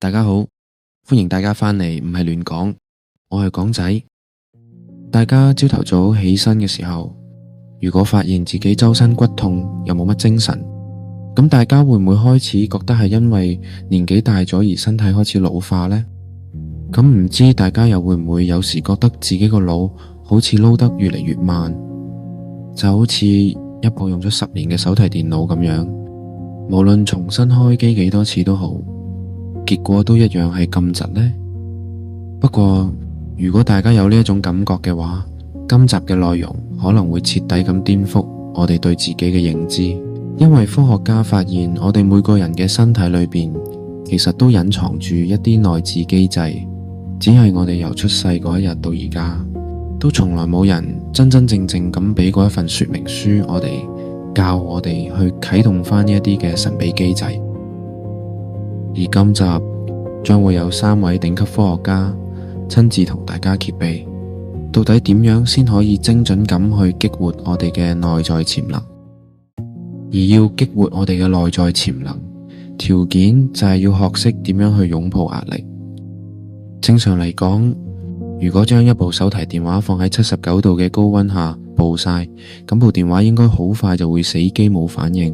大家好，歡迎大家返嚟，唔係亂講，我係港仔。大家朝頭早起身嘅時候，如果發現自己周身骨痛又冇乜精神，咁大家會唔會開始覺得係因為年紀大咗而身體開始老化呢？咁唔知大家又會唔會有時覺得自己個腦好似撈得越嚟越慢，就好似一部用咗10年嘅手提電腦咁樣，無論重新開機幾多次都好，結果都一樣係咁窒呢？不過如果大家有呢一種感覺嘅話，今集嘅內容可能會徹底咁顛覆我哋對自己嘅認知，因為科學家發現我哋每個人嘅身體裏邊其實都隱藏住一啲內置機制，只係我哋由出世嗰一日到而家，都從來冇人真真正正咁俾過一份說明書我哋，教我哋去啟動翻呢一啲嘅神秘機制。而今集將會有3位頂級科學家親自同大家揭秘，到底點樣先可以精準咁去激活我哋嘅內在潛能。而要激活我哋嘅內在潛能，條件就係要學識點樣去擁抱壓力。正常嚟講，如果將一部手提電話放喺79度嘅高溫下暴曬，咁部電話應該好快就會死機冇反應。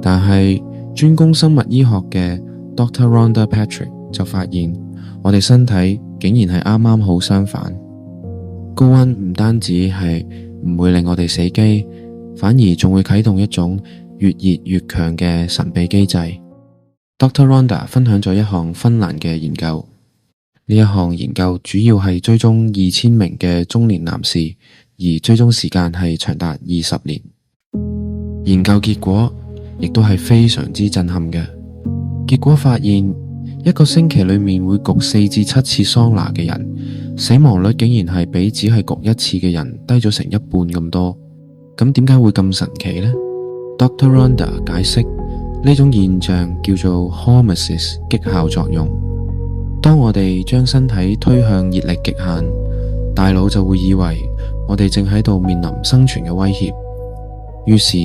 但係專攻生物醫學嘅 Dr. Rhonda Patrick 就發現，我哋身體竟然係啱啱好相反。高溫唔單止係唔會令我哋死機，反而仲會啟動一種越熱越強嘅神秘機制。Dr. Rhonda 分享咗一項芬蘭嘅研究，呢一項研究主要係追蹤2000名嘅中年男士，而追蹤時間係長達20年。研究結果亦都係非常之震撼嘅。結果發現，一個星期裏面會焗4至7次桑拿嘅人，死亡率竟然係比只係焗1次嘅人低咗成1半咁多。咁點解會咁神奇呢？ Dr. Rhonda 解釋，呢種現象叫做 Hormesis 極效作用。當我哋將身體推向熱力極限，大腦就會以為我哋正喺度面臨生存嘅威脅，於是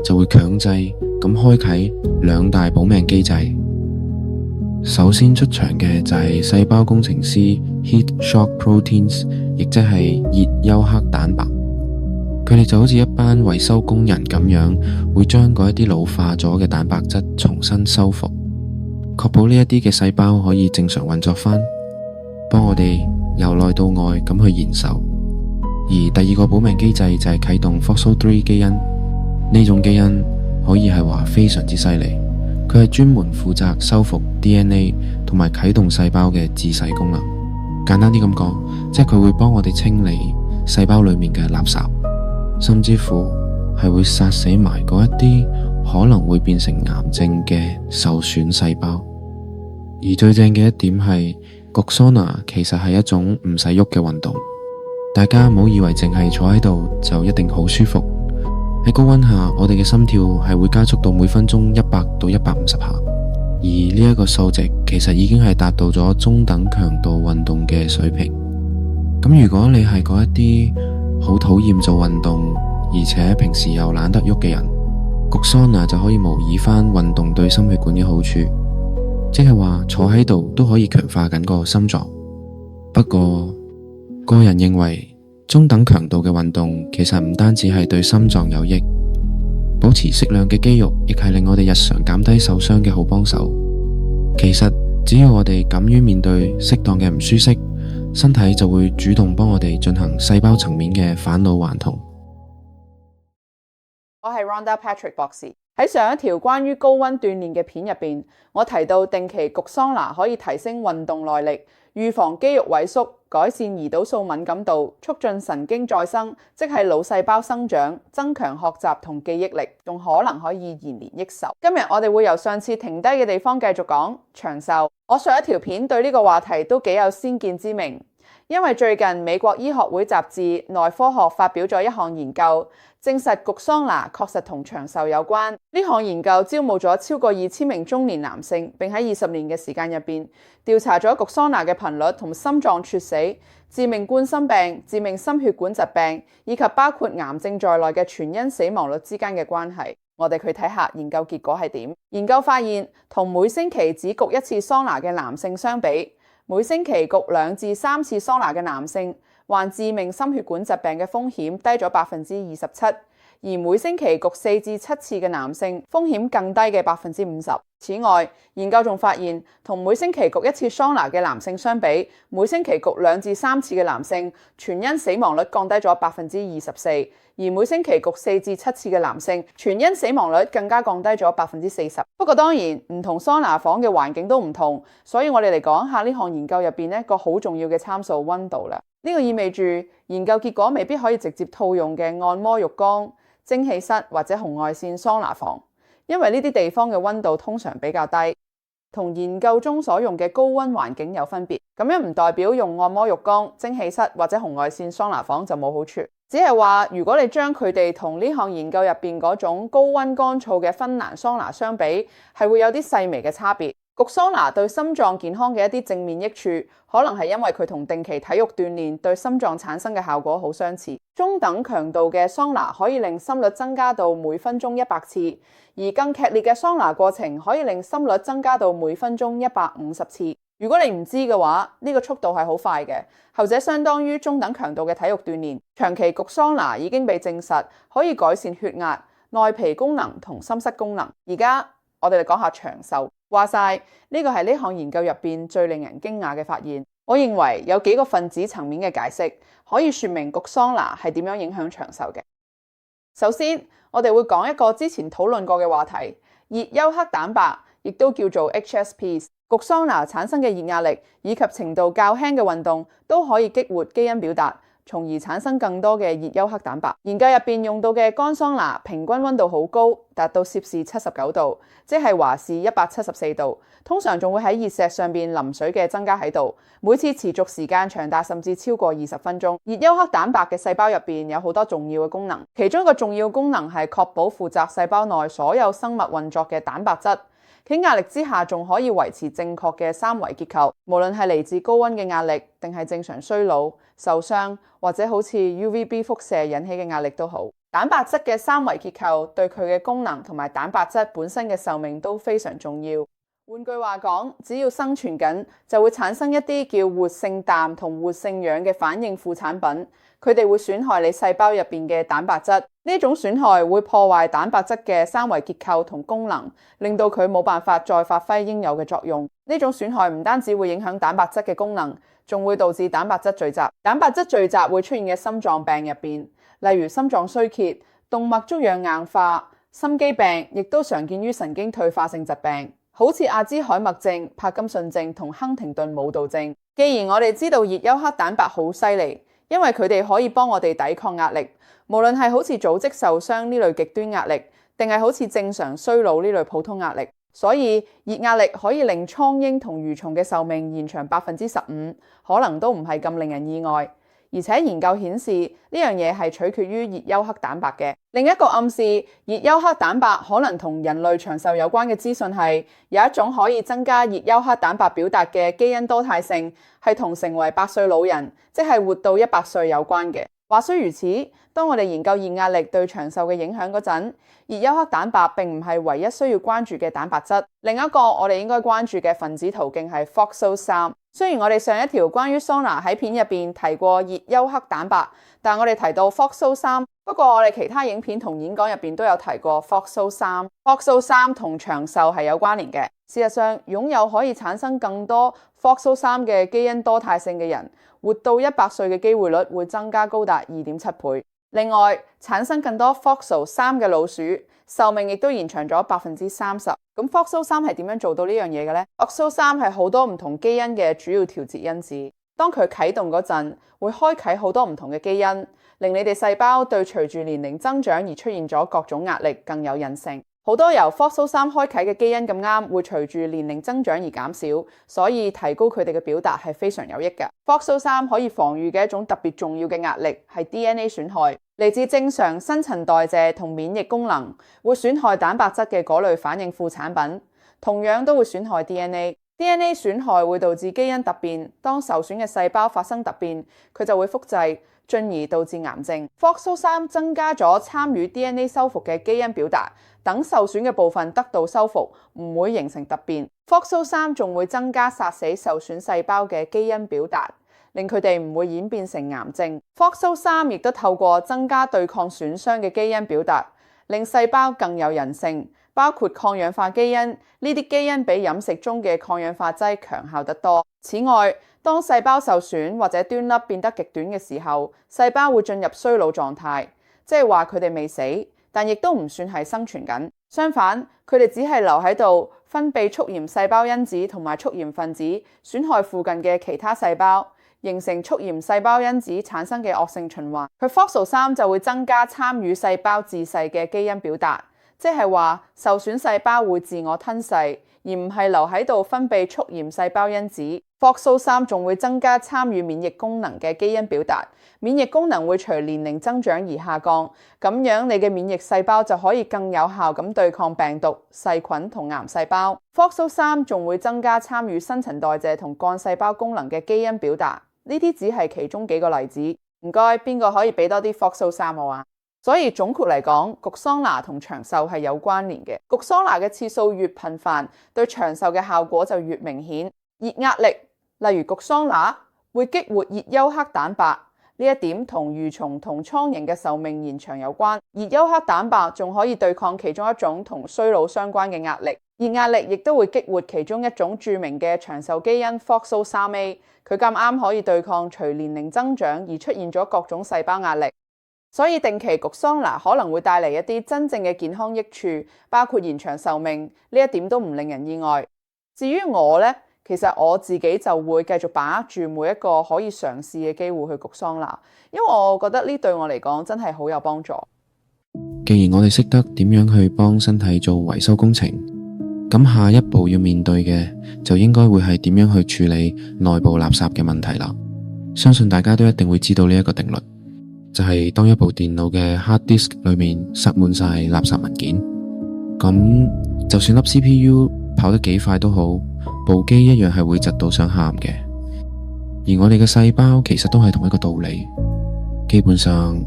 就會強制咁開啟2大保命機制。首先出場嘅就係細胞工程師 Heat Shock Proteins， 亦即係熱休克蛋白。佢哋就好似一班維修工人咁樣，會將嗰一啲老化咗嘅蛋白質重新修復，確保呢一啲嘅細胞可以正常運作翻，幫我哋由內到外咁去延壽。而第2個保命機制就係啟動 Phospho3 基因，呢種基因可以係話非常之犀利，佢係專門負責修復 DNA 同埋啟動細胞嘅自噬功能。簡單啲咁講，即係佢會幫我哋清理細胞裏面嘅垃圾，甚至乎係會殺死埋嗰一啲可能會變成癌症嘅受損細胞。而最正嘅一點係，焗桑拿其實係一種唔使喐嘅運動。大家唔好以為淨係坐喺度就一定好舒服。喺高溫下，我哋嘅心跳係會加速到每分鐘100到150下，而呢一個數值其實已經係達到咗中等強度運動嘅水平。咁如果你係嗰一啲好討厭做運動，而且平時又懶得喐嘅人，焗桑拿就可以模擬翻運動對心血管嘅好處，即係話坐喺度都可以強化緊個心臟。不過個人認為，中等強度嘅運動其實唔單止係對心臟有益，保持適量嘅肌肉亦係令我哋日常減低受傷嘅好幫手。其實只要我哋敢於面對適當嘅唔舒適，身體就會主動幫我哋進行細胞層面嘅返老還童。我係 Rhonda Patrick 博士。喺上一條關於高溫鍛煉嘅片入邊，我提到定期焗桑拿可以提升運動耐力，預防肌肉萎縮，改善胰島素敏感度，促進神經再生，即係腦細胞生長，增強學習同記憶力，仲可能可以延年益壽。今日我哋會由上次停低嘅地方繼續講長壽。我上一條片對呢個話題都幾有先見之明，因為最近美國醫學會雜誌內科學發表咗一項研究，證實焗桑拿確實同長壽有關。呢項研究招募咗超過2000名中年男性，並喺20年嘅時間入邊調查咗焗桑拿嘅頻率同心臟猝死、致命冠心病、致命心血管疾病以及包括癌症在內嘅全因死亡率之間嘅關係。我哋去睇下研究結果係點。研究發現，同每星期只焗一次桑拿嘅男性相比，每星期焗2至3次桑拿嘅男性，患致命心血管疾病嘅風險低咗27%，而每星期焗4至7次嘅男性，風險更低嘅50%。此外，研究仲發現，同每星期焗一次桑拿嘅男性相比，每星期焗2至3次嘅男性，全因死亡率降低咗24%，而每星期焗4至7次嘅男性，全因死亡率更加降低咗40%。不過當然，唔同桑拿房嘅環境都唔同，所以我哋嚟講下呢項研究入邊一個好重要嘅參數溫度啦。呢個意味住研究結果未必可以直接套用嘅按摩浴缸、蒸氣室或者紅外線桑拿房，因為呢啲地方嘅溫度通常比較低，同研究中所用嘅高溫環境有分別。咁樣唔代表用按摩浴缸、蒸氣室或者紅外線桑拿房就冇好處，只係話如果你將佢哋同呢項研究入邊嗰種高溫乾燥嘅芬蘭桑拿相比，係會有啲細微嘅差別。焗桑拿對心臟健康嘅一啲正面益處，可能係因為佢同定期體育鍛煉對心臟產生嘅效果好相似。中等強度嘅桑拿可以令心率增加到每分鐘100次，而更劇烈嘅桑拿過程可以令心率增加到每分鐘150次。如果你唔知嘅話，呢個速度係好快嘅，後者相當於中等強度嘅體育鍛煉。長期焗桑拿已經被證實可以改善血壓、內皮功能同心室功能。而家我哋嚟講下長壽。話晒呢個係呢項研究入邊最令人驚訝嘅發現。我認為有幾個分子層面嘅解釋可以說明焗桑拿係點樣影響長壽嘅。首先，我哋會講一個之前討論過嘅話題，熱休克蛋白，亦都叫做 HSPs。焗桑拿產生嘅熱壓力以及程度較輕嘅運動都可以激活基因表達，從而產生更多嘅熱休克蛋白。研究入邊用到嘅乾桑拿平均溫度好高，達到攝氏79度，即係華氏174度。通常仲會喺熱石上邊淋水嘅增加喺度，每次持續時間長達甚至超過20分鐘。熱休克蛋白嘅細胞入邊有好多重要嘅功能，其中一個重要功能係確保負責細胞內所有生物運作嘅蛋白質喺壓力之下仲可以維持正確嘅三維結構，無論係嚟自高溫嘅壓力，定係正常衰老、受傷，或者好似 UVB 輻射引起嘅壓力都好。蛋白質嘅三維結構對佢嘅功能同埋蛋白質本身嘅壽命都非常重要。換句話講，只要生存緊，就會產生一啲叫活性氮同活性氧嘅反應副產品，佢哋會損害你細胞入邊嘅蛋白質。呢種損害會破壞蛋白質嘅三維結構同功能，令到佢冇辦法再發揮應有嘅作用。呢種損害唔單止會影響蛋白質嘅功能，仲會導致蛋白質聚集。蛋白質聚集會出現嘅心臟病入邊，例如心臟衰竭、動脈粥樣硬化、心肌病，亦都常見於神經退化性疾病，好似阿茲海默症、帕金遜症同亨廷頓舞蹈症。既然我哋知道熱休克蛋白好犀利，因為佢哋可以幫我哋抵抗壓力，無論係好似組織受傷呢類極端壓力，定係好似正常衰老呢類普通壓力。所以熱壓力可以令蒼蠅同蠕蟲嘅壽命延長15%，可能都唔係咁令人意外。而且研究顯示呢樣嘢係取決於熱休克蛋白嘅。另一個暗示熱休克蛋白可能同人類長壽有關嘅資訊係，有一種可以增加熱休克蛋白表達嘅基因多態性，係同成為100歲老人，即係活到100歲有關嘅。話雖如此，當我哋研究熱壓力對長壽嘅影響嗰陣，熱休克蛋白並唔係唯一需要關注嘅蛋白質。另一個我哋應該關注嘅分子途徑係 FOXO3。雖然我哋上一條關於桑拿喺片入邊提過熱休克蛋白，但我哋提到 FOXO3，不過我哋其他影片同演講入邊都有提過 FOXO3。FOXO3 同長壽係有關聯嘅。事實上，擁有可以產生更多 FOXO3 嘅基因多態性嘅人，活到100歲嘅機會率會增加高達2.7倍。另外，產生更多 FOXO3 嘅老鼠，壽命亦都延長咗30%。咁 FOXO3 係點樣做到呢樣嘢嘅呢？ FOXO3 係好多唔同基因嘅主要調節因子，當佢啟動嗰陣，會開啟好多唔同嘅基因，令你哋細胞對隨住年齡增長而出現咗各種壓力更有韌性。好多由 FOXO3 開啟嘅基因咁啱會隨住年齡增長而減少，所以提高佢哋嘅表達係非常有益嘅。FOXO3 可以防禦嘅一種特別重要嘅壓力係 DNA 損害，嚟自正常新陳代謝同免疫功能，會損害蛋白質嘅嗰類反應副產品，同樣都會損害 DNA。DNA 損害會導致基因突變，當受損嘅細胞發生突變，佢就會複製，進而導致癌症。FOXO3 增加咗參與 DNA 修復嘅基因表達，等受損嘅部分得到修復，唔會形成突變。FOXO3 仲會增加殺死受損細胞嘅基因表達，令佢哋唔會演變成癌症。FOXO3 亦都透過增加對抗損傷嘅基因表達，令細胞更有韌性，包括抗氧化基因。呢啲基因比飲食中嘅抗氧化劑強效得多。此外，當細胞受損或者端粒變得極短嘅時候，細胞會進入衰老狀態，即係話佢哋未死，但亦都唔算係生存緊。相反，佢哋只係留喺度分泌促炎細胞因子同埋促炎分子，損害附近嘅其他細胞，形成促炎細胞因子產生嘅惡性循環。佢 FOXO3 就會增加參與細胞自噬嘅基因表達，即係話受損細胞會自我吞噬，而唔係留喺度分泌促炎細胞因子。FOXO3 仲會增加參與免疫功能嘅基因表達，免疫功能會隨年齡增長而下降，咁樣你嘅免疫細胞就可以更有效咁對抗病毒、細菌同癌細胞。FOXO3 仲會增加參與新陳代謝同幹細胞功能嘅基因表達，呢啲只係其中幾個例子。唔該，邊個可以俾多啲 FOXO3 我啊？所以總括嚟講，焗桑拿同長壽係有關聯嘅。焗桑拿嘅次數越頻繁，對長壽嘅效果就越明顯。熱壓力，例如焗桑拿，會激活熱休克蛋白，呢一點同蠕蟲同蒼蠅嘅壽命延長有關。熱休克蛋白仲可以對抗其中一種同衰老相關嘅壓力。熱壓力亦都會激活其中一種著名嘅長壽基因 FOXO3A， 佢咁啱可以對抗隨年齡增長而出現咗各種細胞壓力。所以定期焗桑拿可能會帶嚟一啲真正嘅健康益處，包括延長壽命，呢一點都唔令人意外。至於我呢，其實我自己就會繼續把握住每一個可以嘗試嘅機會去焗桑拿，因為我覺得呢對我嚟講真係好有幫助。既然我哋識得點樣去幫身體做維修工程，咁下一步要面對嘅就應該會係點樣去處理內部垃圾嘅問題啦。相信大家都一定會知道呢一個定律，就係當一部電腦嘅 hard disk 裏面塞滿晒垃圾文件，咁就算粒 CPU 跑得幾快都好，部機一樣係會窒到想喊嘅。而我哋嘅細胞其實都係同一個道理，基本上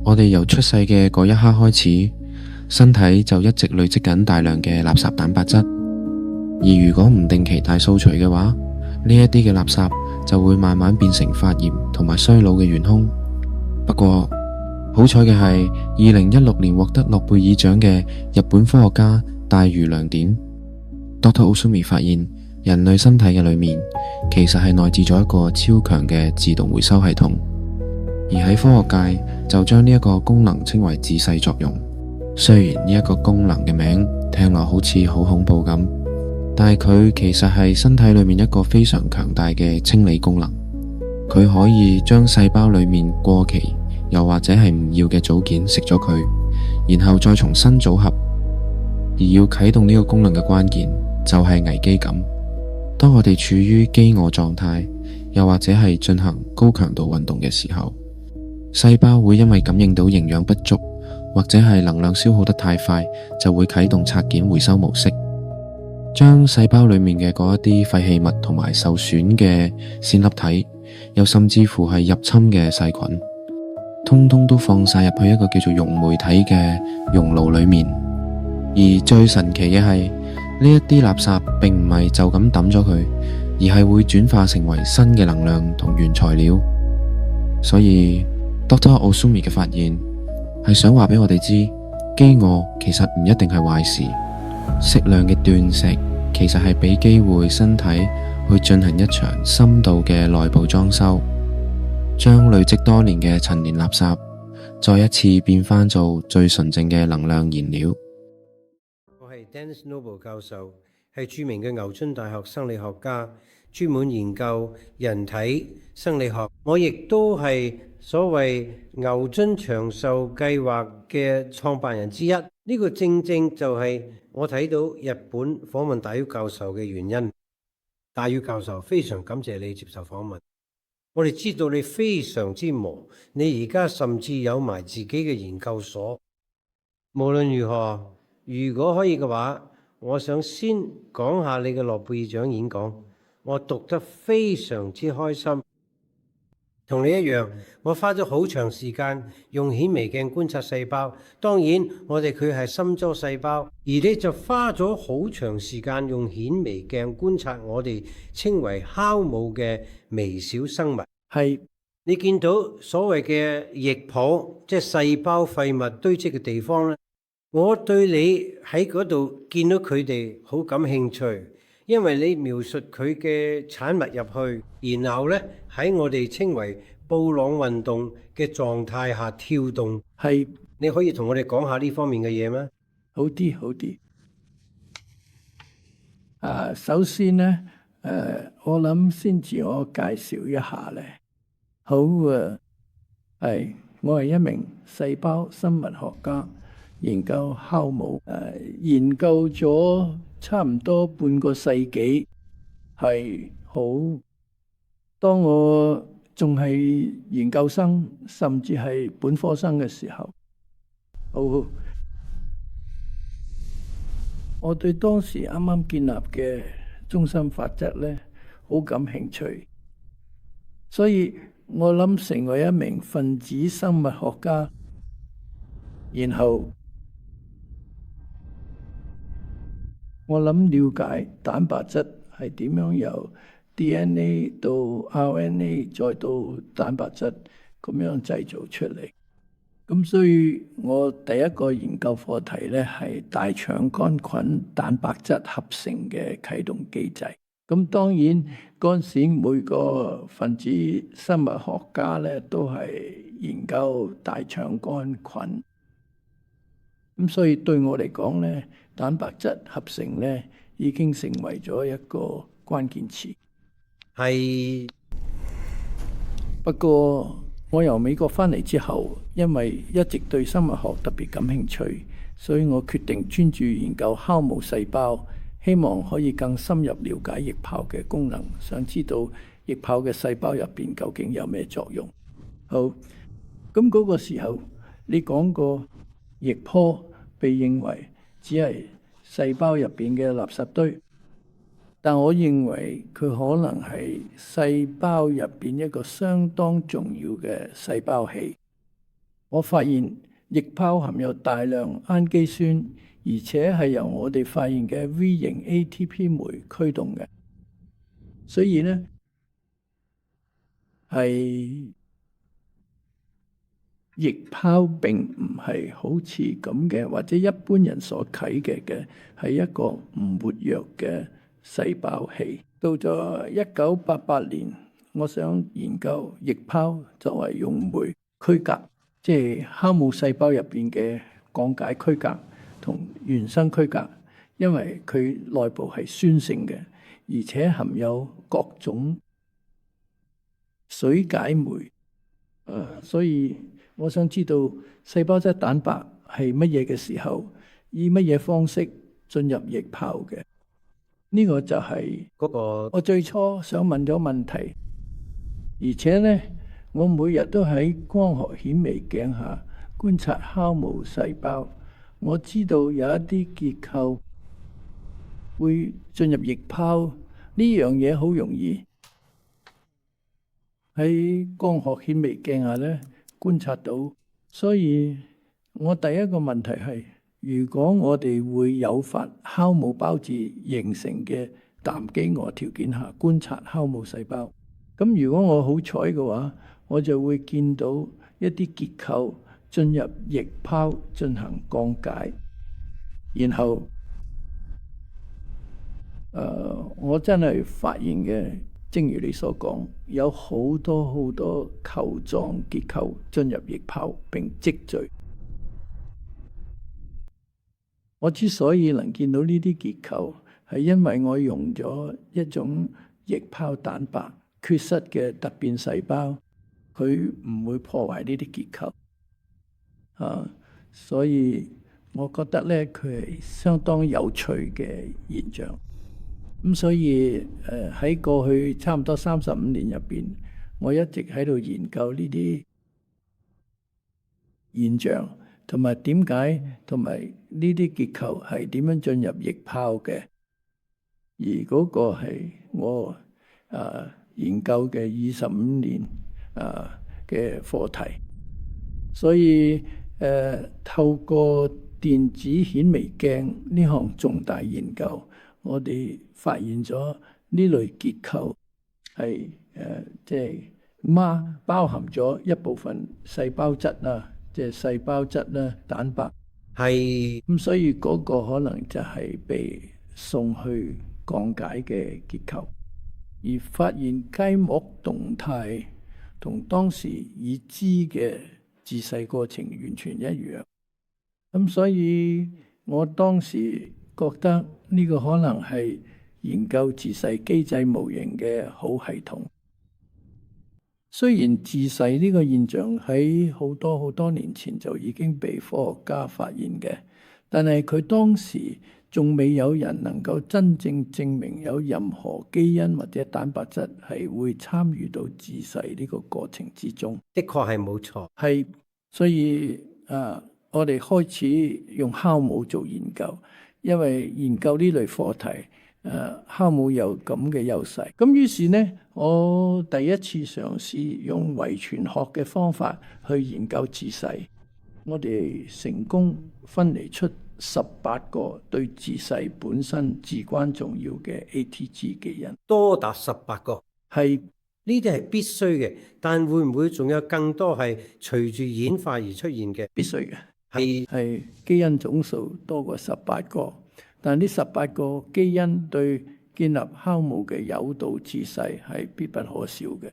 我哋由出世嘅嗰一刻開始，身體就一直累積緊大量嘅垃圾蛋白質，而如果唔定期大掃除嘅話，呢一啲嘅垃圾就會慢慢變成發炎同埋衰老嘅元兇。不過好彩嘅係，2016年獲得諾貝爾獎嘅日本科學家大隅良典 Dr. Osumi 發現，人類身體嘅裏面其實係內置咗一個超強嘅自動回收系統，而喺科學界就將呢一個功能稱為自噬作用。雖然呢一個功能嘅名聽落好似好恐怖咁，但係佢其實係身體裏面一個非常強大嘅清理功能。佢可以將細胞裏面過期又或者係唔要嘅組件食咗佢，然後再重新組合。而要啟動呢個功能嘅關鍵就係危機感。當我哋處於飢餓狀態，又或者係進行高強度運動嘅時候，細胞會因為感應到營養不足，或者係能量消耗得太快，就會啟動拆件回收模式，將細胞裏面嘅嗰一啲廢棄物同埋受損嘅線粒體，又甚至乎係入侵嘅細菌，通通都放晒入去一個叫做溶酶體嘅熔爐裏面。而最神奇嘅係，呢一啲垃圾並唔係就咁抌咗佢，而係會轉化成為新嘅能量同原材料。所以 Dr. Osumi 嘅發現係想話俾我哋知，飢餓其實唔一定係壞事，適量嘅斷食其實係俾機會身體去進行一場深度嘅內部裝修，將累積多年嘅陳年垃圾再一次變翻做最純淨嘅能量燃料。我係 Dennis Noble 教授，係著名嘅牛津大學生理學家，專門研究人體生理學。我亦都係所謂牛津長壽計劃嘅創辦人之一。呢個正正就係我睇到日本訪問大隅教授嘅原因。大隅教授，非常感謝你接受訪問。我哋知道你非常之忙，你而家甚至有埋自己嘅研究所。無論如何，如果可以嘅話，我想先講下你嘅諾貝爾獎演講。我讀得非常之開心。同你一樣，我花咗好長時間用顯微鏡觀察細胞。當然，我哋佢係心洲細胞，而你就花咗好長時間用顯微鏡觀察我哋稱為酵母嘅微小生物。係你見到所謂嘅液泡，即係細胞廢物堆積嘅地方咧，我對你喺嗰度見到佢哋好感興趣。因為你描述佢嘅產物入去，然後呢，喺我哋稱為布朗運動嘅狀態下跳動。係，你可以同我哋講下呢方面嘅嘢咩？好啲，好啲。首先呢，我諗先自我介紹一下咧。好係，我係一名細胞生物學家，研究酵母，研究咗差唔多半個世紀，係好。當我仲係研究生，甚至係本科生嘅時候，好，我對當時啱啱建立嘅中心法則咧，好感興趣，所以我諗成為一名分子生物學家，然後我諗了解蛋白質係點樣由 DNA 到 RNA 再到蛋白質咁樣製造出嚟。咁所以我第一個研究課題咧係大腸桿菌蛋白質合成嘅啟動機制。咁當然嗰陣時每個分子生物學家咧都係研究大腸桿菌。咁所以對我嚟講咧，蛋白質合成咧已經成為咗一個關鍵詞。係。不過我由美國翻嚟之後，因為一直對生物學特別感興趣，所以我決定專注研究酵母細胞，希望可以更深入了解液泡嘅功能，想知道液泡嘅細胞入邊究竟有咩作用。好，咁嗰個時候你講過液泡被認為只係細胞入邊嘅垃圾堆，但我認為佢可能係細胞入邊一個相當重要嘅細胞器。我發現液泡含有大量氨基酸，而且係由我哋發現嘅 V 型 ATP 酶驅動嘅，所以呢係液泡並唔係好似咁嘅，或者一般人所睇嘅係一個唔活躍嘅細胞器。到咗1988年，我想研究液泡作為用酶區隔，即係酵母細胞入邊嘅降解區隔同原生區隔，因為佢內部係酸性嘅，而且含有各種水解酶。所以我想知道細胞質蛋白係乜嘢嘅時候，以乜嘢方式進入液泡嘅？呢個就係嗰個我最初想問咗問題，而且呢，我每日都喺光學顯微鏡下觀察酵母細胞，我知道有一啲結構會進入液泡，呢樣嘢好容易喺光學顯微鏡下呢觀察到。所以我第一個問題係，如果我哋會誘發酵母胞質形成嘅氮基鵝條件下觀察酵母細胞，咁如果我好彩嘅話，我就會見到一啲結構進入液泡進行降解，然後我真係發現嘅，正如你所講，有好多好多球狀結構進入液泡並積聚。我之所以能見到呢啲結構，係因為我用咗一種液泡蛋白缺失嘅突變細胞，佢唔會破壞呢啲結構。所以我覺得咧，佢係相當有趣嘅現象。咁所以喺過去差唔多35年入邊，我一直喺度研究呢啲現象，同埋點解，同埋呢啲結構係點樣進入液泡嘅。而嗰個係我研究嘅25年嘅課題。所以透過電子顯微鏡呢項重大研究，我哋發現咗呢類結構係即係包含咗一部分細胞質啦，即係細胞質啦、蛋白係咁，所以嗰個可能就係被送去降解嘅結構，而發現雞膜動態同當時已知嘅自噬過程完全一樣。咁所以我當時覺得呢個可能係研究自噬機制模型嘅好系統。雖然自噬呢個現象喺好多年前就已經被科學家發現嘅，但係佢當時仲未有人能夠真正證明有任何基因或者蛋白質係會參與到自噬呢個過程之中。的確係冇錯，係，所以我哋開始用酵母做研究，因為研究呢類課題，酵母有咁嘅優勢。咁於是呢，我第一次嘗試用遺傳學嘅方法去研究自噬，我哋成功分離出18個對自噬本身至關重要嘅 ATG 基因，多達18個。係呢啲係必須嘅，但會唔會仲有更多係隨住演化而出現嘅？必須嘅。係基因總數多過18個，但呢18個基因對建立酵母嘅誘導自噬係必不可少嘅。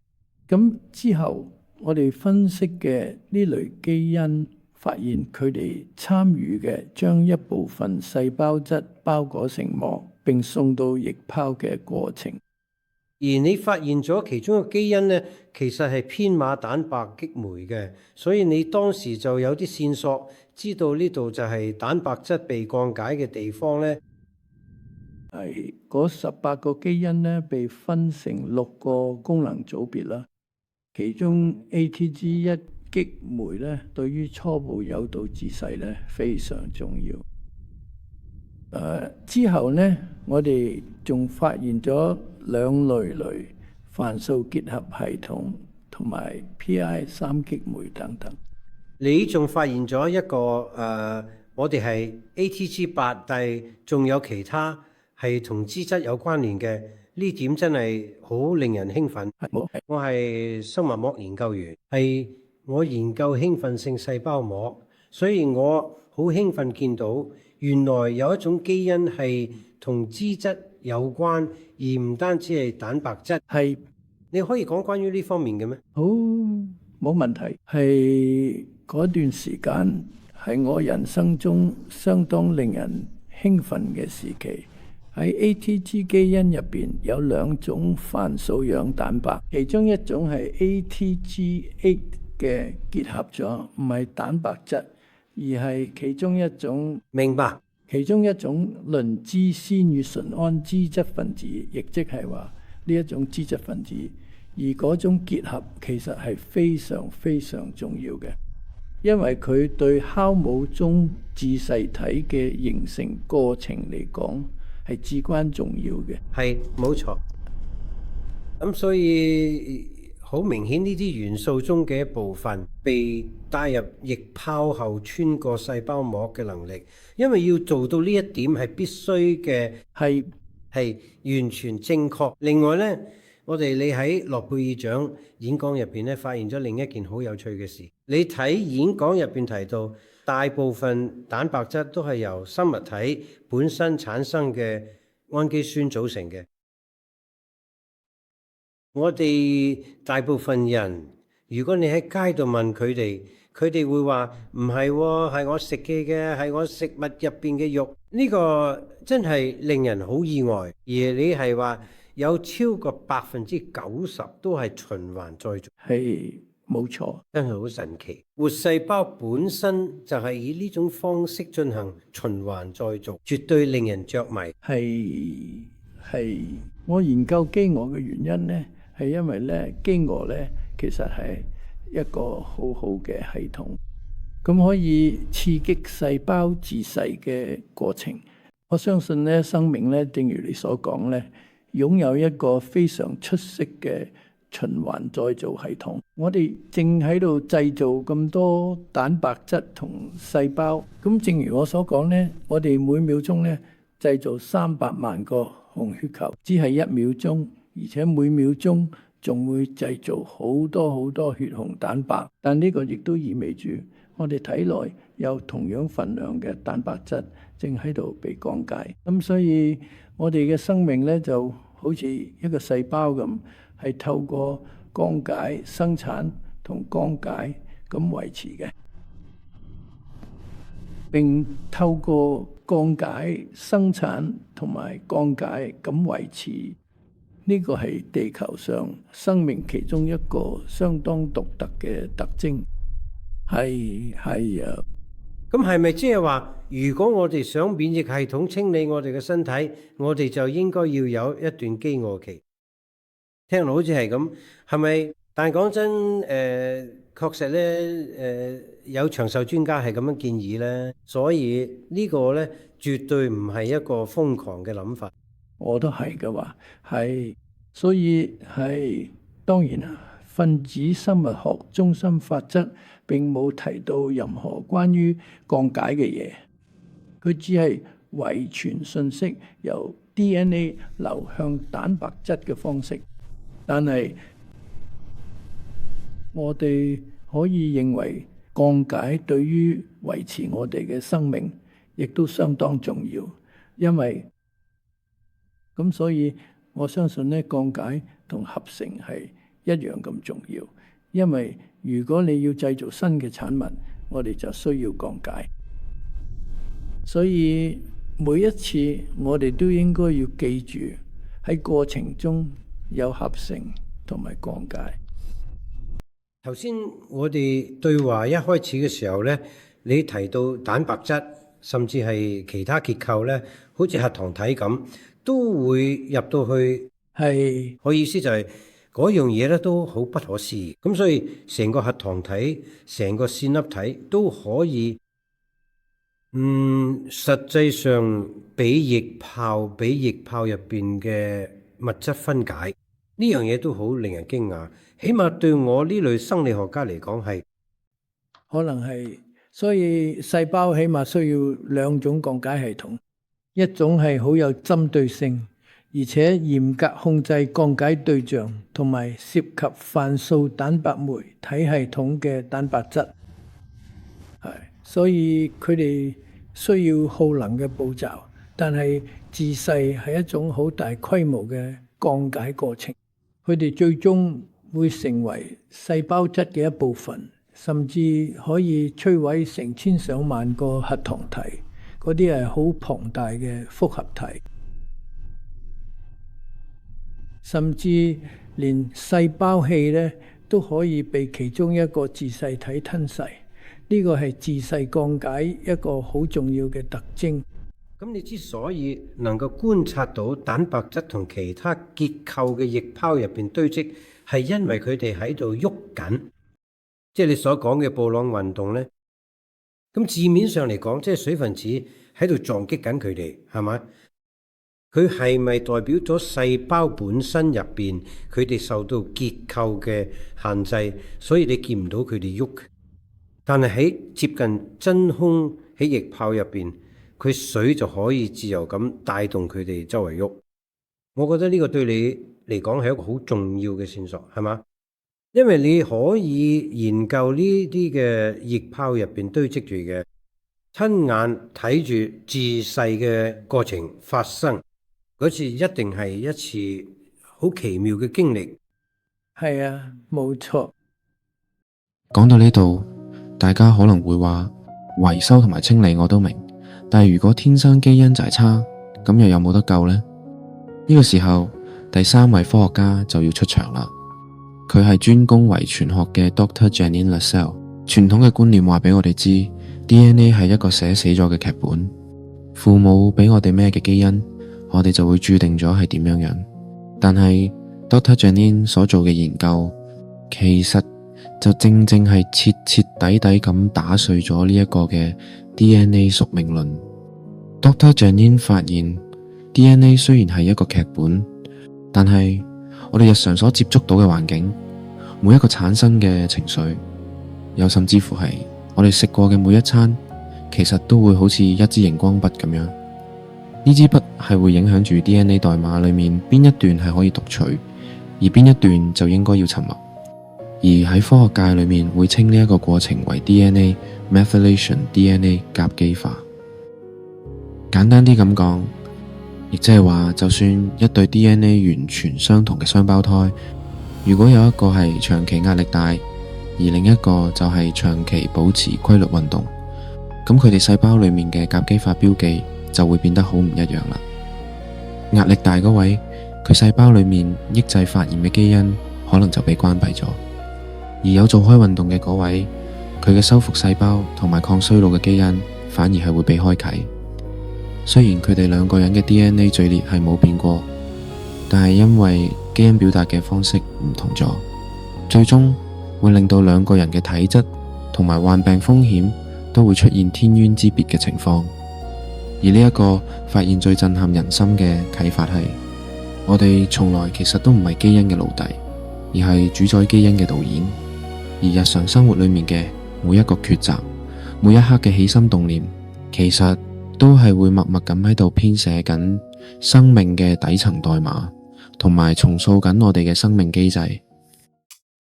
咁之後我哋分析嘅呢類基因，發現佢哋參與嘅將一部分細胞質包裹成膜並送到液泡嘅過程。而你發現咗其中一個基因呢，其實係編碼蛋白激酶嘅，所以你當時就有啲線索，知道呢度就係蛋白質被降解嘅地方呢。係嗰18個基因呢，被分成6個功能組別啦，其中 ATG1 激酶呢，對於初步誘導自噬呢非常重要。之後呢，我哋仲發現咗2類泛素結合系統同埋 PI3 激酶等等。你仲發現咗一個我哋係 ATG8，但係仲有其他係同脂質有關聯嘅，呢點真係好令人興奮。我係生物膜研究員，係我研究興奮性細胞膜，所以我好興奮見到原來有一種基因係同脂質有關，而唔單止係蛋白質。係，你可以講關於呢方面嘅咩？好，冇問題。係嗰段時間係我人生中相當令人興奮嘅時期。喺 ATG 基因入邊有2種泛素樣蛋白，其中一種係 ATG8 嘅結合咗，唔係蛋白質，而係其中一種。明白。其中一種磷脂鮮乙醇胺脂質分子，亦即係話呢一種脂質分子，而嗰種結合其實係非常重要嘅，因為佢對酵母中自噬體嘅形成過程嚟講係至關重要嘅。係，冇錯。咁所以好明顯呢啲元素中嘅一部分被帶入液泡後穿過細胞膜嘅能力，因為要做到呢一點係必須嘅，係完全正確。另外呢，你喺諾貝爾獎演講入邊咧，發現咗另一件好有趣嘅事。你睇演講入邊提到，大部分蛋白質都係由生物體本身產生嘅氨基酸組成嘅。我哋大部分人，如果你喺街度問佢哋會話唔係喎，係我食嘅，係我食物入邊嘅肉。呢個真係令人好意外。而你係話有超過90%都係循環再造，係冇錯，真係好神奇。活細胞本身就係以呢種方式進行循環再造，絕對令人着迷。係我研究飢餓嘅原因呢，係因為咧飢餓咧其實係一個好好嘅系統，咁可以刺激細胞自噬嘅過程。我相信咧生命咧，正如你所講咧，擁有一個非常出色嘅循環再造系統。我哋正喺度製造咁多蛋白質同細胞，咁正如我所講呢，我哋每秒鐘呢製造300萬個紅血球，只係1秒鐘，而且每秒鐘仲會製造好多血紅蛋白。但呢個亦都意味住我哋體內有同樣份量嘅蛋白質正喺度被降解。咁所以我哋嘅生命呢就好似一個細胞咁，係透過降解生產同降解咁維持嘅，並透過降解生產同埋降解咁維持。呢個係地球上生命其中一個相當獨特嘅特徵。係啊。咁係咪即係話，如果我哋想免疫系統清理我哋嘅身體，我哋就應該要有一段飢餓期？聽落好似係咁，係咪？但係講真，確實咧，有長壽專家係咁樣建議咧，所以呢個咧絕對唔係一個瘋狂嘅諗法。我都係嘅話，係，所以係當然啦。分子生物學中心法則並冇提到任何關於降解嘅嘢，佢只係遺傳信息由 DNA 流向蛋白質嘅方式。但係我哋可以認為降解對於維持我哋嘅生命亦都相當重要，因為咁所以我相信呢，降解同合成係一樣咁重要，因為如果你要製造新嘅產物，我哋就需要降解。所以每一次我哋都應該要記住喺過程中有合成同埋降解。頭先我哋對話一開始嘅時候呢，你提到蛋白質甚至係其他結構呢，好似核糖體咁，都會入到去。係，我意思就係嗰樣嘢咧都好不可思議。咁所以成個核糖體、成個線粒體都可以，實際上俾液泡入邊嘅物質分解，呢樣嘢都好令人驚訝。起碼對我呢類生理學家嚟講係，可能係，所以細胞起碼需要2種降解系統，一種係好有針對性，而且嚴格控制降解對象，同埋涉及泛素蛋白酶體系統嘅蛋白質。係，所以佢哋需要耗能嘅步驟，但係自細係一種好大規模嘅降解過程。佢哋最終會成為細胞質嘅一部分，甚至可以摧毀成千上萬個核糖體。嗰啲係好龐大嘅複合體，甚至連細胞器咧都可以被其中一個自細體吞噬。呢個係自細降解一個好重要嘅特徵。咁你之所以能夠觀察到蛋白質同其他結構嘅液泡入邊堆積，係因為佢哋喺度喐緊，即係你所講嘅布朗運動呢。咁字面上嚟講，即係水分子喺度撞擊緊佢哋，係咪？佢係咪代表咗細胞本身入邊佢哋受到結構嘅限制，所以你見唔到佢哋喐？但係喺接近真空喺液泡入邊，佢水就可以自由咁帶動佢哋周圍喐。我覺得呢個對你嚟講係一個好重要嘅線索，係嘛？因為你可以研究呢啲嘅液泡入邊堆積住嘅，親眼睇住自細嘅過程發生，嗰次一定係一次好奇妙嘅經歷。係啊，冇錯。講到呢度，大家可能會話維修同埋清理我都明，但係如果天生基因就係差，咁又有冇得救呢？呢個時候，第3位科學家就要出場啦。佢係專攻遺傳學嘅 Dr. Janine Lassell。傳統嘅觀念話俾我哋知 DNA 係一個寫死咗嘅劇本，父母俾我哋咩嘅基因，我哋就會注定咗係點樣樣。但係 Dr. Janine 所做嘅研究，其實就正正係徹徹底底咁打碎咗呢一個嘅 DNA 宿命論。Dr. Janine 發現 DNA 雖然係一個劇本，但係我哋日常所接觸到嘅環境，每一個產生嘅情緒，又甚至乎係我哋食過嘅每一餐，其實都會好似一支熒光筆咁樣。呢支筆係會影響住 DNA 代碼裏面邊一段係可以讀取，而邊一段就應該要沉默。而喺科學界裏面會稱呢一個過程為 DNA methylation DNA 甲基化。簡單啲咁講，亦即係話，就算一對 DNA 完全相同嘅雙胞胎，如果有一個係長期壓力大，而另一個就係長期保持規律運動，咁佢哋細胞裏面嘅甲基化標記就會變得好唔一樣啦。壓力大嗰位，佢細胞裏面抑制發炎嘅基因可能就被關閉咗，而有做開運動嘅嗰位，佢嘅修復細胞同埋抗衰老嘅基因反而係會被開啟。雖然佢哋兩個人嘅 DNA 序列係冇變過，但係因為基因表達嘅方式唔同咗，最終會令到兩個人嘅體質同埋患病風險都會出現天淵之別嘅情況。而呢一個發現最震撼人心嘅啟發係，我哋從來其實都唔係基因嘅奴隸，而係主宰基因嘅導演。而日常生活裏面嘅每一個抉擇，每一刻嘅起心動念，其實都係會默默咁喺度編寫緊生命嘅底層代碼，同埋重塑緊我哋嘅生命機制。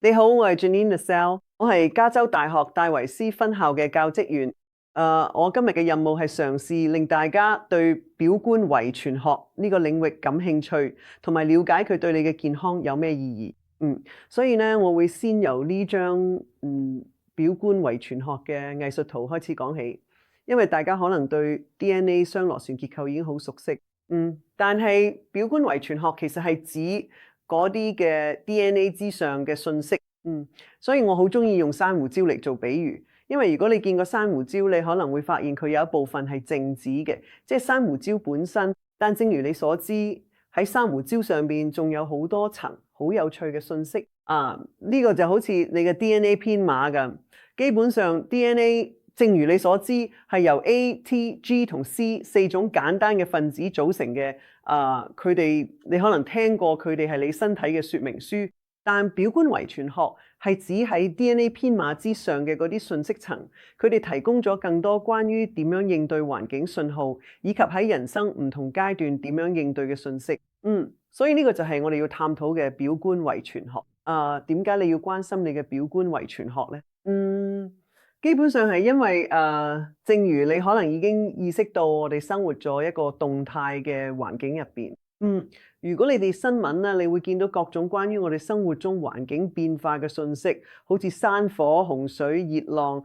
你好，我係 Janine Lassalle， 我係加州大學戴維斯分校嘅教職員。我今日嘅任務係嘗試令大家對表觀遺傳學呢個領域感興趣，同埋了解佢對你嘅健康有咩意義。所以呢，我會先由呢張表觀遺傳學嘅藝術圖開始講起，因為大家可能對 DNA 雙螺旋結構已經好熟悉。但係表觀遺傳學其實係指嗰啲嘅 DNA 之上嘅信息。所以我好中意用珊瑚礁嚟做比喻。因為如果你見過珊瑚礁，你可能會發現佢有一部分係靜止嘅，即係珊瑚礁本身。但正如你所知，喺珊瑚礁上邊仲有好多層好有趣嘅信息。呢個就好似你嘅 DNA 編碼咁。基本上 DNA 正如你所知係由 A、T、G 同 C 四種簡單嘅分子組成嘅。佢哋你可能聽過佢哋係你身體嘅說明書。但表觀遺傳學係指喺 DNA 編碼之上嘅嗰啲信息層，佢哋提供咗更多關於點樣應對環境信號，以及喺人生唔同階段點樣應對嘅信息。所以呢個就係我哋要探討嘅表觀遺傳學。點解你要關心你嘅表觀遺傳學呢？基本上係因為正如你可能已經意識到，我哋生活咗一個動態嘅環境入邊。如果你哋新聞咧，你會見到各種關於我哋生活中環境變化嘅信息，好似山火、洪水、熱浪，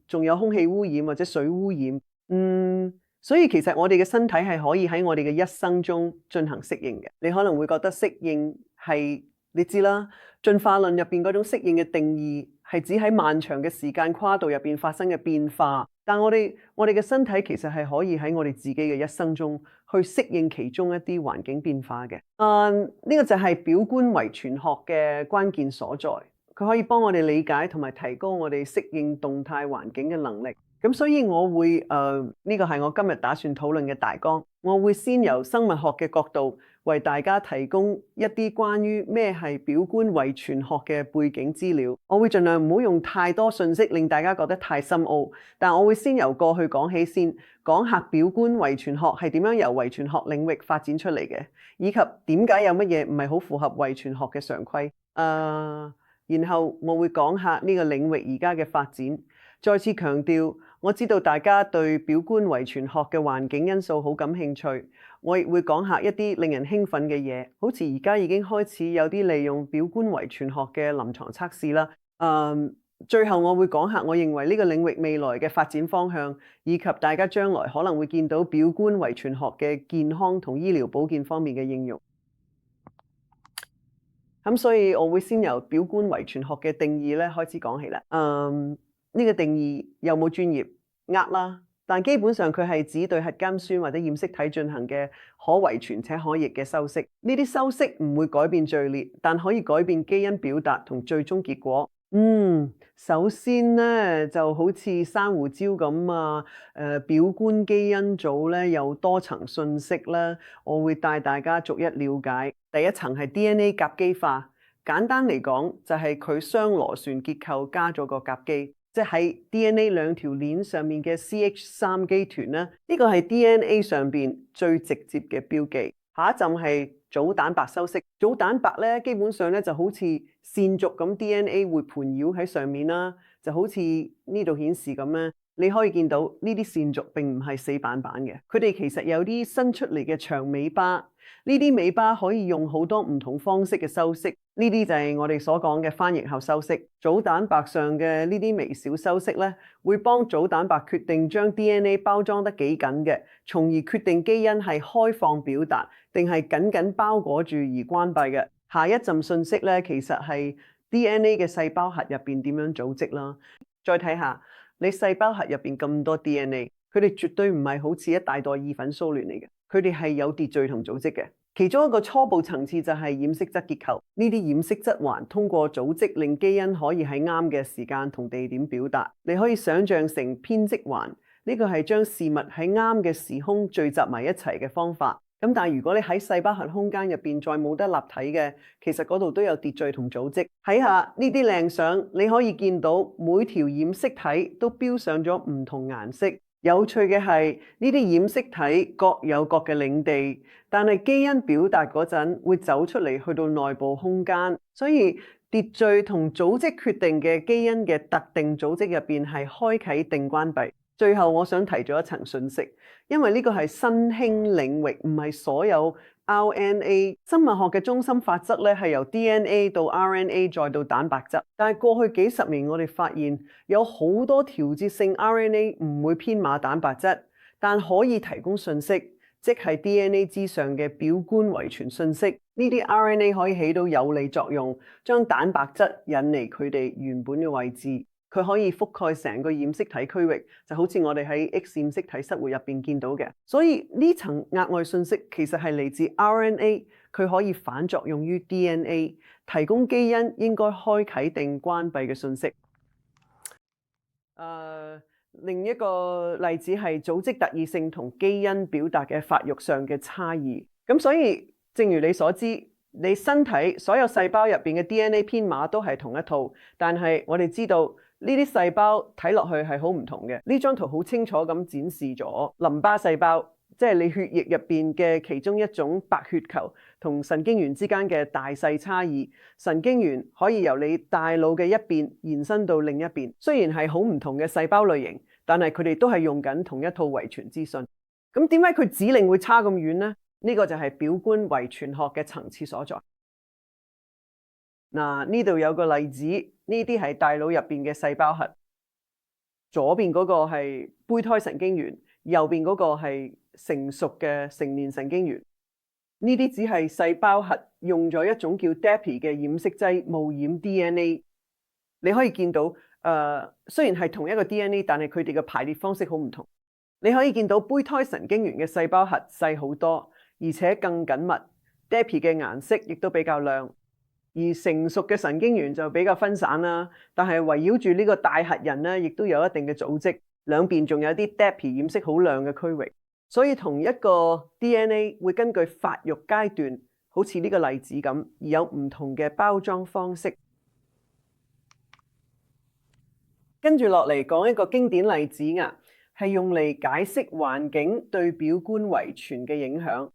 仲有空氣污染或者水污染。所以其實我哋嘅身體係可以喺我哋嘅一生中進行適應嘅。你可能會覺得適應係，你知啦，進化論入邊嗰種適應嘅定義係指喺漫長嘅時間跨度入邊發生嘅變化。但我哋嘅身體其實係可以喺我哋自己嘅一生中去適應其中一啲環境變化嘅。呢個就係表觀遺傳學嘅關鍵所在，佢可以幫我哋理解同埋提高我哋適應動態環境嘅能力。咁所以我會呢個係我今日打算討論嘅大綱。我會先由生物學嘅角度為大家提供一啲關於咩係表觀遺傳學嘅背景資料。我會盡量唔好用太多信息令大家覺得太深奧，但我會先由過去講起先，講下表觀遺傳學係點樣由遺傳學領域發展出嚟嘅，以及點解有乜嘢唔係好符合遺傳學嘅常規。然後我會講下呢個領域而家嘅發展。再次強調，我知道大家對表觀遺傳學嘅環境因素好感興趣，我亦會講下一啲令人興奮嘅嘢，好似而家已經開始有啲利用表觀遺傳學嘅臨床測試啦。最後我會講下我認為呢個領域未來嘅發展方向，以及大家將來可能會見到表觀遺傳學嘅健康同醫療保健方面嘅應用。咁所以我會先由表觀遺傳學嘅定義咧開始講起啦。呢個定義有冇專業？啦，但基本上佢係指對核苷酸或者染色體進行嘅可遺傳且可逆嘅修飾。呢啲修飾唔會改變序列，但可以改變基因表達同最終結果。首先咧就好似珊瑚礁咁啊，表觀基因組咧有多層信息啦，我會帶大家逐一了解。第一層係 DNA 甲基化，簡單嚟講就係佢雙螺旋結構加咗個甲基，即係喺 DNA 兩條鏈上面嘅 CH3 基團啦，呢個係 DNA 上邊最直接嘅標記。下一陣係組蛋白修飾，組蛋白咧基本上咧就好似線軸咁 DNA 會盤繞喺上面啦，就好似呢度顯示咁咧。你可以見到呢啲線軸並唔係死板板嘅，佢哋其實有啲伸出嚟嘅長尾巴，呢啲尾巴可以用好多唔同方式嘅修飾，呢啲就係我哋所講嘅翻譯後修飾。組蛋白上嘅呢啲微小修飾咧，會幫組蛋白決定將 DNA 包裝得幾緊嘅，從而決定基因係開放表達定係緊緊包裹住而關閉嘅。下一陣信息咧，其實係 DNA 嘅細胞核入邊點樣組織啦。再睇下。你細胞核入邊咁多 DNA， 佢哋絕對唔係好似一大袋意粉蘇聯嚟嘅，佢哋係有秩序同組織嘅。其中一個初步層次就係染色質結構，呢啲染色質環通過組織令基因可以喺啱嘅時間同地點表達。你可以想像成編織環，呢個係將事物喺啱嘅時空聚集埋一齊嘅方法。咁但係如果你喺細胞核空間入邊再冇得立體嘅，其實嗰度都有秩序同組織。睇下呢啲靚相，你可以見到每條染色體都標上咗唔同顏色。有趣嘅係呢啲染色體各有各嘅領地，但係基因表達嗰陣會走出嚟去到內部空間。所以秩序同組織決定嘅基因嘅特定組織入邊係開啟定關閉。最後我想提咗一層信息，因為呢個係新興領域，唔係所有 RNA 生物學嘅中心法則咧，係由 DNA 到 RNA 再到蛋白質。但係過去幾十年，我哋發現有好多調節性 RNA 唔會編碼蛋白質，但可以提供信息，即係 DNA 之上嘅表觀遺傳信息。呢啲 RNA 可以起到有利作用，將蛋白質引嚟佢哋原本嘅位置。佢可以覆蓋成個染色體區域，就好似我哋喺 X 染色體室會入邊見到嘅。所以呢層額外信息其實係嚟自 RNA，佢可以反作用於 DNA， 提供基因應該開啟定關閉嘅信息。另一個例子係組織特異性同基因表達嘅發育上嘅差異。咁所以正如你所知，你身體所有細胞入邊嘅 DNA 編碼都係同一套，但係我哋知道。呢啲細胞睇落去係好唔同嘅。呢張圖好清楚咁展示咗淋巴細胞，即係你血液入邊嘅其中一種白血球同神經元之間嘅大細差異。神經元可以由你大腦嘅一邊延伸到另一邊。雖然係好唔同嘅細胞類型，但係佢哋都係用緊同一套遺傳資訊。咁點解佢指令會差咁遠呢？呢個就係表觀遺傳學嘅層次所在。嗱，呢度有個例子，呢啲係大腦入邊嘅細胞核，左邊嗰個係胚胎神經元，右邊嗰個係成熟嘅成年神經元。呢啲只係細胞核用咗一種叫 DAPI 嘅染色劑冒染 DNA。你可以見到，雖然係同一個 DNA， 但係佢哋嘅排列方式好唔同。你可以見到胚胎神經元嘅細胞核細好多，而且更緊密。DAPI 嘅顏色亦都比較亮。而成熟嘅神經元就比較分散啦，但係圍繞住呢個大核仁咧，亦都有一定嘅組織，兩邊仲有啲 DAPI 染色好亮嘅區域，所以同一個 DNA 會根據發育階段，好似呢個例子咁，而有唔同嘅包裝方式。跟住落嚟講一個經典例子啊，係用嚟解釋環境對表觀遺傳嘅影響。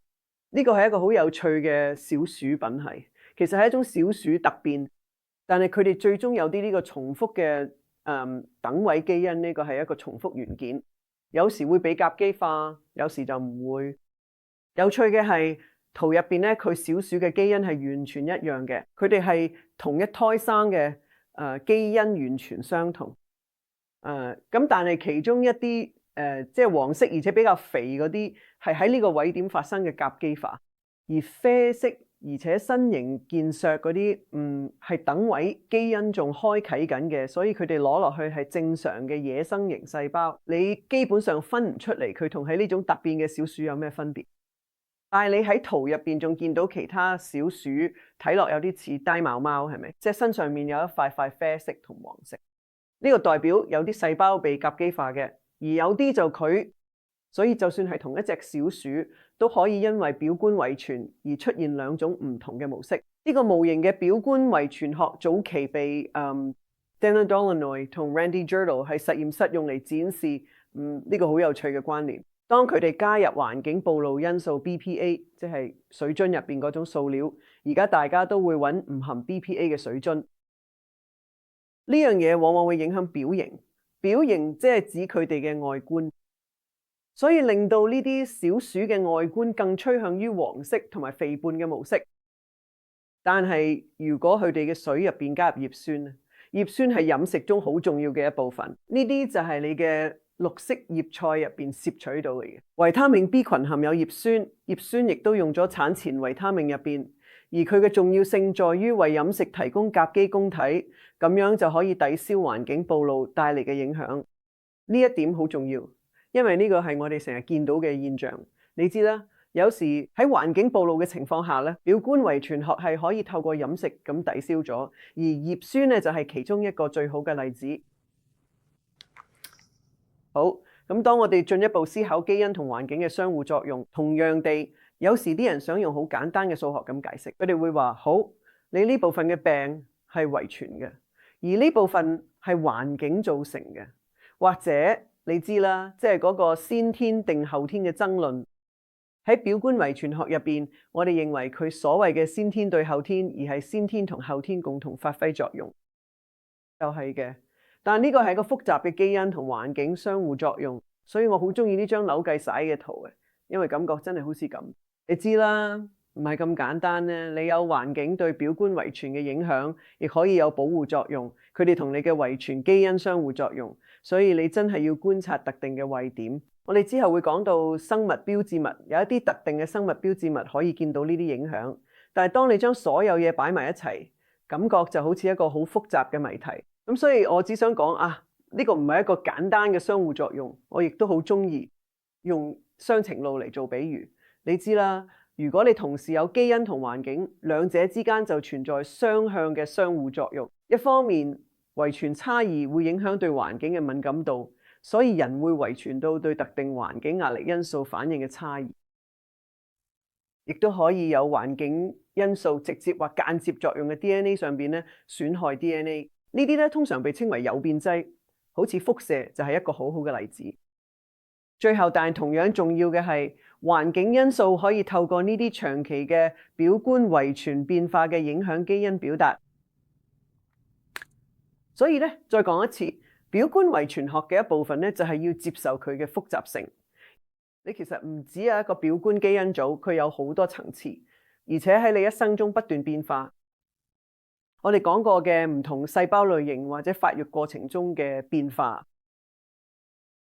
呢個係一個好有趣嘅小鼠品系。其實係一種小鼠突變，但係佢哋最終有啲呢個重複嘅等位基因，呢個係一個重複元件，有時會被甲基化，有時就唔會。有趣嘅係圖入邊咧，佢小鼠嘅基因係完全一樣嘅，佢哋係同一胎生嘅，基因完全相同。咁但係其中一啲即係黃色而且比較肥嗰啲，係喺呢個位點發生嘅甲基化，而啡色而且身形健碩嗰啲，係等位基因仲開啟緊嘅，所以佢哋攞落去係正常嘅野生型細胞，你基本上分唔出嚟佢同喺呢種突變嘅小鼠有咩分別。但係你喺圖入邊仲見到其他小鼠睇落有啲似呆貓貓，係咪？即係身上面有一塊塊啡色同黃色，呢個代表有啲細胞被甲基化嘅，而有啲就佢。所以就算係同一隻小鼠，都可以因為表觀遺傳而出現兩種唔同嘅模式。呢個模型嘅表觀遺傳學早期被Dana Dolinoy 同 Randy Girdle 喺實驗室用嚟展示呢個好有趣嘅關聯。當佢哋加入環境暴露因素 BPA， 即係水樽入邊嗰種塑料，而家大家都會揾唔含 BPA 嘅水樽。呢樣嘢往往會影響表型，表型即係指佢哋嘅外觀。所以令到呢啲小鼠嘅外觀更趨向於黃色同埋肥胖嘅模式。但係如果佢哋嘅水入邊加入葉酸，葉酸係飲食中好重要嘅一部分。呢啲就係你嘅綠色葉菜入邊攝取到嘅嘢。維他命 B 群含有葉酸，葉酸亦都用咗產前維他命入邊，而佢嘅重要性在於為飲食提供甲基供體，咁樣就可以抵消環境暴露帶嚟嘅影響。呢一點好重要。因為呢個係我哋成日見到嘅現象，你知啦。有時喺環境暴露嘅情況下咧，表觀遺傳學係可以透過飲食咁抵消咗，而葉酸咧就係其中一個最好嘅例子。好，咁當我哋進一步思考基因同環境嘅相互作用，同樣地，有時啲人想用好簡單嘅數學咁解釋，佢哋會話：好，你呢部分嘅病係遺傳嘅，而呢部分係環境造成嘅，或者。你知啦，即係嗰個先天定後天嘅爭論。喺表觀遺傳學入邊，我哋認為佢所謂嘅先天對後天，而係先天同後天共同發揮作用，就係嘅。但呢個係一個複雜嘅基因同環境相互作用，所以我好中意呢張扭計骰嘅圖嘅，因為感覺真係好似咁。你知啦，唔係咁簡單咧。你有環境對表觀遺傳嘅影響，亦可以有保護作用。佢哋同你嘅遺傳基因相互作用。所以你真係要觀察特定嘅位點。我哋之後會講到生物標誌物，有一啲特定嘅生物標誌物可以見到呢啲影響。但係當你將所有嘢擺埋一齊，感覺就好似一個好複雜嘅謎題。咁所以我只想講呢個唔係一個簡單嘅相互作用。我亦都好中意用雙程路嚟做比喻。你知啦，如果你同時有基因同環境，兩者之間就存在雙向嘅相互作用。一方面，遺傳差異會影響對環境嘅敏感度，所以人會遺傳到對特定環境壓力因素反應嘅差異，亦都可以有環境因素直接或間接作用嘅 DNA 上邊咧損害 DNA。呢啲咧通常被稱為誘變劑，好似輻射就係一個好好嘅例子。最後，但係同樣重要嘅係環境因素可以透過呢啲長期嘅表觀遺傳變化嘅影響基因表達。所以咧，再講一次，表觀遺傳學嘅一部分咧，就係要接受佢嘅複雜性。你其實唔只有一個表觀基因組，佢有好多層次，而且喺你一生中不斷變化。我哋講過嘅唔同細胞類型或者發育過程中嘅變化，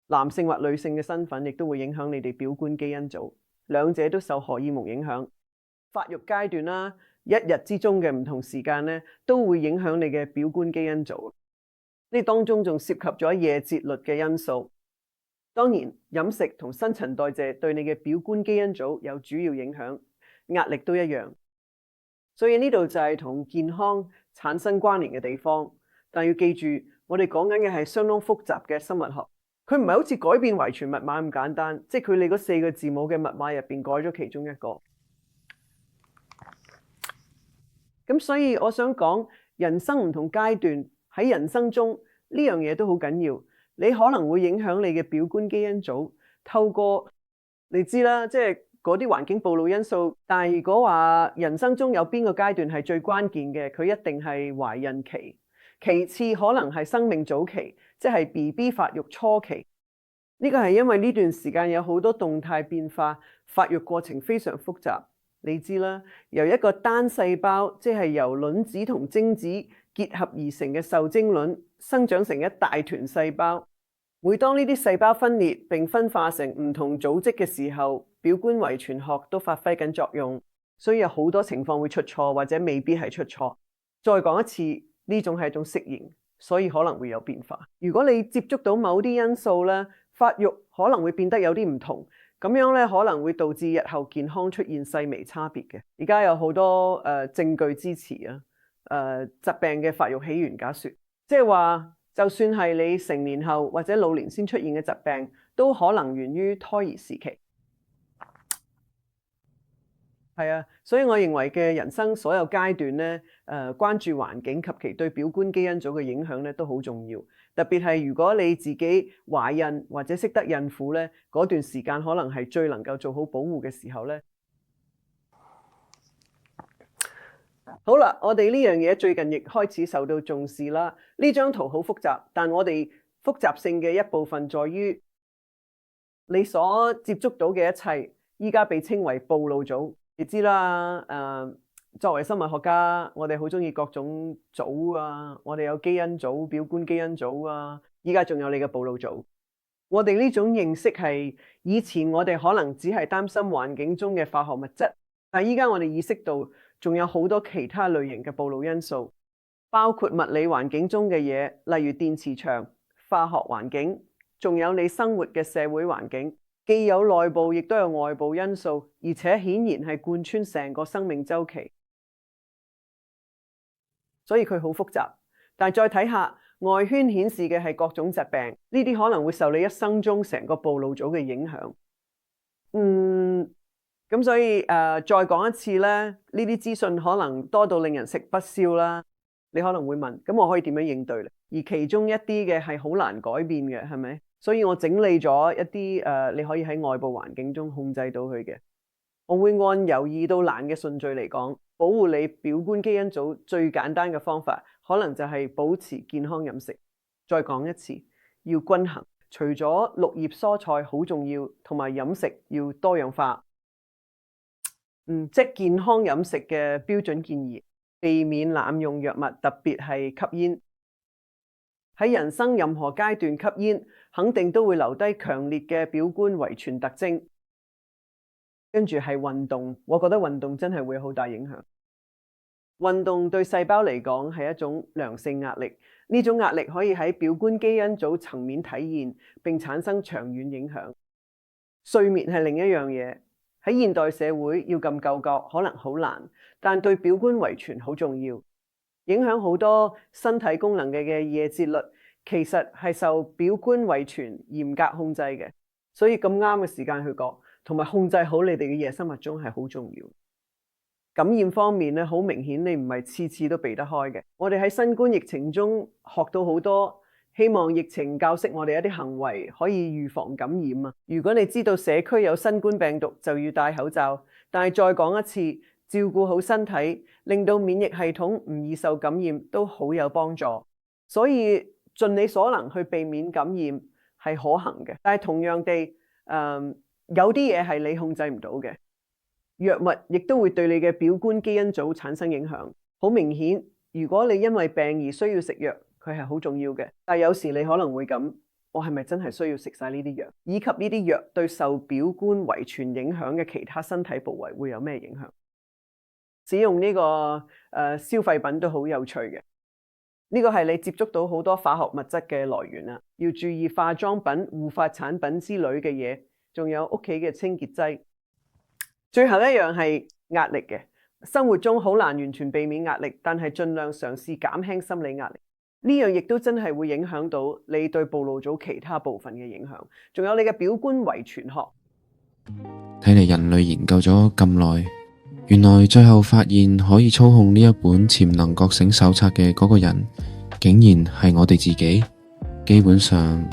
男性或女性嘅身份亦都會影響你哋表觀基因組，兩者都受荷爾蒙影響。發育階段啦，一日之中嘅唔同時間咧，都會影響你嘅表觀基因組。呢當中仲涉及咗夜節律嘅因素。當然，飲食同新陳代謝對你嘅表觀基因組有主要影響，壓力都一樣。所以呢度就係同健康產生關聯嘅地方。但要記住，我哋講緊嘅係相當複雜嘅生物學，佢唔係好似改變遺傳密碼咁簡單，即係佢哋嗰4個字母嘅密碼入邊改咗其中一個。咁所以我想講，人生唔同階段。喺人生中呢樣嘢都好緊要，你可能會影響你嘅表觀基因組，透過你知啦，即係嗰啲環境暴露因素。但係如果話人生中有邊個階段係最關鍵嘅，佢一定係懷孕期，其次可能係生命早期，即係 BB 發育初期。呢個係因為呢段時間有好多動態變化，發育過程非常複雜。你知啦，由一個單細胞，即係由卵子同精子結合而成嘅受精卵，生長成一大團細胞。每當呢啲細胞分裂並分化成唔同組織嘅時候，表觀遺傳學都發揮緊作用。所以有好多情況會出錯，或者未必係出錯。再講一次，呢種係一種適應，所以可能會有變化。如果你接觸到某啲因素咧，發育可能會變得有啲唔同。咁樣咧可能會導致日後健康出現細微差別嘅。而家有好多證據支持疾病嘅發育起源假說，即係話就算係你成年後或者老年先出現嘅疾病，都可能源於胎兒時期。係啊，所以我認為嘅人生所有階段咧，關注環境及其對表觀基因組嘅影響咧都好重要。特別係如果你自己懷孕或者識得孕婦咧，嗰段時間可能係最能夠做好保護嘅時候咧。好啦，我哋呢樣嘢最近亦開始受到重視啦。呢張圖好複雜，但我哋複雜性嘅一部分在於你所接觸到嘅一切，依家被稱為暴露組。你知啦，作為生物學家，我哋好中意各種組啊，我哋有基因組、表觀基因組啊，依家仲有你嘅暴露組。我哋呢種認識係以前我哋可能只係擔心環境中嘅化學物質，但係依家我哋意識到仲有好多其他類型嘅暴露因素，包括物理環境中嘅嘢，例如電磁場、化學環境，仲有你生活嘅社會環境。既有內部亦都有外部因素，而且顯然係貫穿成個生命週期，所以佢好複雜。但係再睇下外圈顯示嘅係各種疾病，呢啲可能會受你一生中成個暴露組嘅影響。咁所以再講一次咧，呢啲資訊可能多到令人食不消啦。你可能會問，咁我可以點樣應對咧？而其中一啲嘅係好難改變嘅，係咪？所以我整理咗一啲你可以喺外部環境中控制到佢嘅。我會按由易到難嘅順序嚟講，保護你表觀基因組最簡單嘅方法，可能就係保持健康飲食。再講一次，要均衡。除咗綠葉蔬菜好重要，同埋飲食要多樣化。即係健康飲食嘅標準建議，避免濫用藥物，特別係吸煙。喺人生任何階段吸煙，肯定都會留低強烈嘅表觀遺傳特徵。跟住係運動，我覺得運動真係會有好大影響。運動對細胞嚟講係一種良性壓力，呢種壓力可以喺表觀基因組層面體現，並產生長遠影響。睡眠係另一樣嘢，喺現代社會要咁夠覺可能好難，但對表觀遺傳好重要。影響好多身體功能嘅夜節律，其實係受表觀遺傳嚴格控制嘅，所以咁啱嘅時間去覺，同埋控制好你哋嘅夜生物鐘係好重要。感染方面咧，好明顯你唔係次次都避得開嘅。我哋喺新冠疫情中學到好多，希望疫情教識我哋一啲行為可以預防感染啊。如果你知道社區有新冠病毒，就要戴口罩。但係再講一次，照顧好身體，令到免疫系統唔易受感染，都好有幫助。所以盡你所能去避免感染係可行嘅。但係同樣地，有啲嘢係你控制唔到嘅，藥物亦都會對你嘅表觀基因組產生影響。好明顯，如果你因為病而需要食藥，佢係好重要嘅。但係有時你可能會咁，我係咪真係需要食晒呢啲藥？以及呢啲藥對受表觀遺傳影響嘅其他身體部位會有咩影響？使用呢個消費品都好有趣嘅。呢個係你接觸到好多化學物質嘅來源啦，要注意化妝品、護髮產品之類嘅嘢，仲有屋企嘅清潔劑。最後一樣係壓力嘅，生活中好難完全避免壓力，但係盡量嘗試減輕心理壓力。呢樣亦都真係會影響到你對暴露組其他部分嘅影響，仲有你嘅表觀遺傳學。睇嚟人類研究咗咁耐，原來最後發現可以操控呢一本潛能覺醒手冊嘅嗰個人，竟然係我哋自己。基本上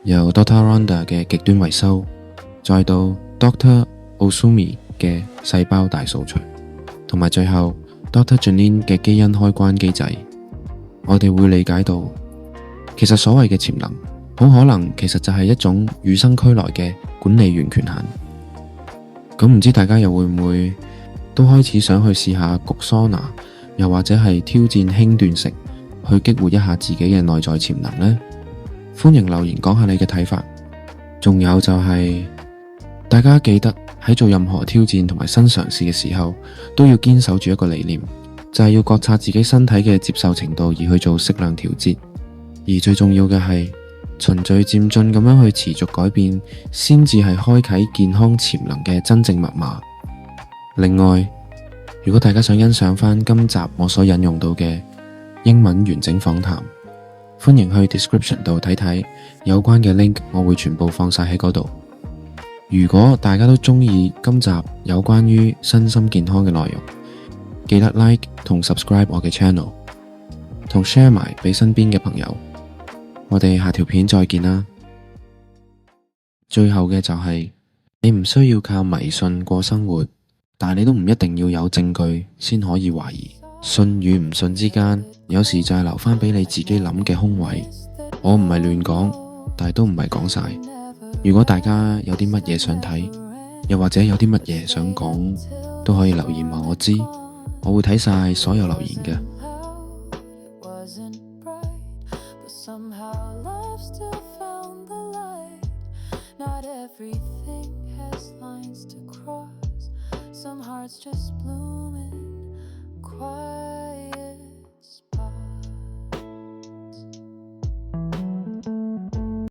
由 Dr. Rhonda 嘅極端維修，再到 Dr. Osumi 嘅細胞大掃除，同埋最後 Dr. Janine 嘅基因開關機制，我哋會理解到，其實所謂嘅潛能，好可能其實就係一種與生俱來嘅管理員權限。咁唔知大家又會唔會都開始想去試下焗桑拿，又或者係挑戰輕斷食，去激活一下自己嘅內在潛能呢？歡迎留言講下你嘅睇法。仲有就係，大家記得喺做任何挑戰同埋新嘗試嘅時候，都要堅守住一個理念，就係要覺察自己身體嘅接受程度，而去做適量調節。而最重要嘅係，循序漸進咁樣去持續改變，先至係開啟健康潛能嘅真正密碼。另外，如果大家想欣賞翻今集我所引用到嘅英文完整訪談，歡迎去 description 度睇睇有關嘅 link，我會全部放晒喺嗰度。如果大家都鍾意今集有關於身心健康嘅內容，記得 like 同 subscribe 我嘅 channel， 同 share 埋俾身邊嘅朋友。我哋下條片再見啦。最後嘅就係，你唔需要靠迷信過生活，但係你都唔一定要有證據先可以懷疑。信與唔信之間，有時就係留翻俾你自己諗嘅空位。我唔係亂講，但係都唔係講晒。如果大家有啲乜嘢想睇，又或者有啲乜嘢想講，都可以留言話我知，我會睇晒所有留言嘅。Some hearts just blooming quiet.